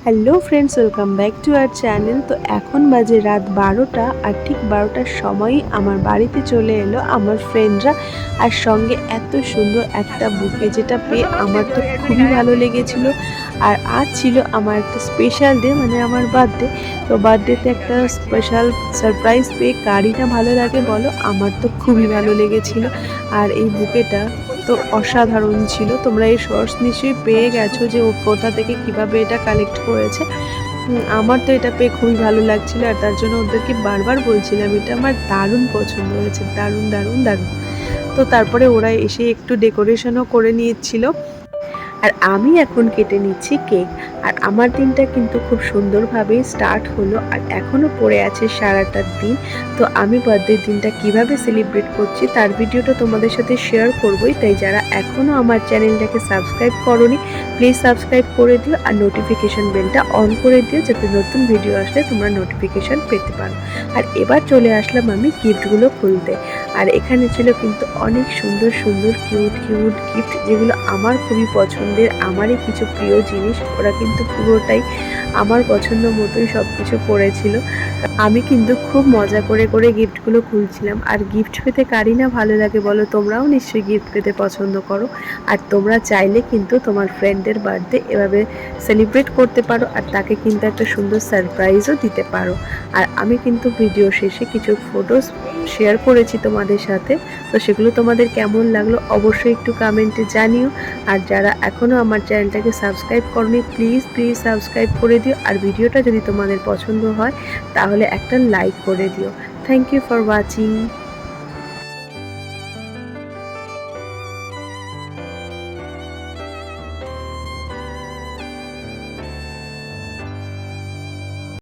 Hello friends, welcome back to our channel. তো এখন বাজে রাত 12টা, আর ঠিক 12টার সময়ই আমার বাড়িতে চলে এলো আমার ফ্রেন্ডরা, আর সঙ্গে এত সুন্দর একটা বুকে, যেটা পেয়ে আমার তো খুবই ভালো লেগেছিল। আর আজ ছিল আমার একটা স্পেশাল ডে, মানে আমার বার্থডে। তো বার্থডেতে একটা স্পেশাল সারপ্রাইজ পেয়ে কারই না ভালো লাগে বলো, আমার তো খুবই ভালো লেগেছিল। আর এই বুকেটা তো অসাধারণ ছিল। তোমরা এই শর্টস নিশ্চয়ই পেয়ে গেছো যে ও কোথা থেকে কিভাবে এটা কালেক্ট করেছে। আমার তো এটা পেয়ে খুবই ভালো লাগছিল, আর তার জন্য ওদেরকে বারবার বলছিলাম এটা আমার দারুণ পছন্দ হয়েছে, দারুণ দারুণ দারুণ। তো তারপরে ওরা এসে একটু ডেকোরেশনও করে নিয়েছিল, আর আমি এখন কেটে নিচ্ছি কেক। আর আমার দিনটা কিন্তু খুব সুন্দরভাবেই স্টার্ট হলো, আর এখনও পড়ে আছে সারাটা দিন। তো আমি বার্থডের দিনটা কিভাবে সেলিব্রেট করছি তার ভিডিওটা তোমাদের সাথে শেয়ার করবোই। তাই যারা এখনও আমার চ্যানেলটাকে সাবস্ক্রাইব করোনি, প্লিজ সাবস্ক্রাইব করে দিও, আর নোটিফিকেশন বেলটা অন করে দিও, যাতে নতুন ভিডিও আসলে তোমরা নোটিফিকেশন পেতে পারো। আর এবার চলে আসলাম আমি গিফটগুলো খুলতে। আর এখানে ছিল কিন্তু অনেক সুন্দর সুন্দর কিউট কিউট গিফট, যেগুলো আমার খুবই পছন্দের, আমারই কিছু প্রিয় জিনিস। ওরা কিন্তু পুরোটাই আমার পছন্দ মতোই সব কিছু করেছিল। আমি কিন্তু খুব মজা করে করে গিফটগুলো খুলছিলাম। আর গিফট পেতে কারই না ভালো লাগে বলো, তোমরাও নিশ্চয়ই গিফট পেতে পছন্দ করো। আর তোমরা চাইলে কিন্তু তোমার ফ্রেন্ডের বার্থডে এভাবে সেলিব্রেট করতে পারো, আর তাকে কিন্তু একটা সুন্দর সারপ্রাইজও দিতে পারো। আর আমি কিন্তু ভিডিও শেষে কিছু ফটোস শেয়ার করেছি তোমাদের সাথে। তো সেগুলো তোমাদের কেমন লাগলো অবশ্যই একটু কমেন্টে জানিও। আর যারা এখনও আমার চ্যানেলটাকে সাবস্ক্রাইব করনি, প্লিজ প্লিজ সাবস্ক্রাইব করে দিও। আর ভিডিওটা যদি তোমাদের পছন্দ হয় তাহলে একটা লাইক করে দিও। Thank you for watching.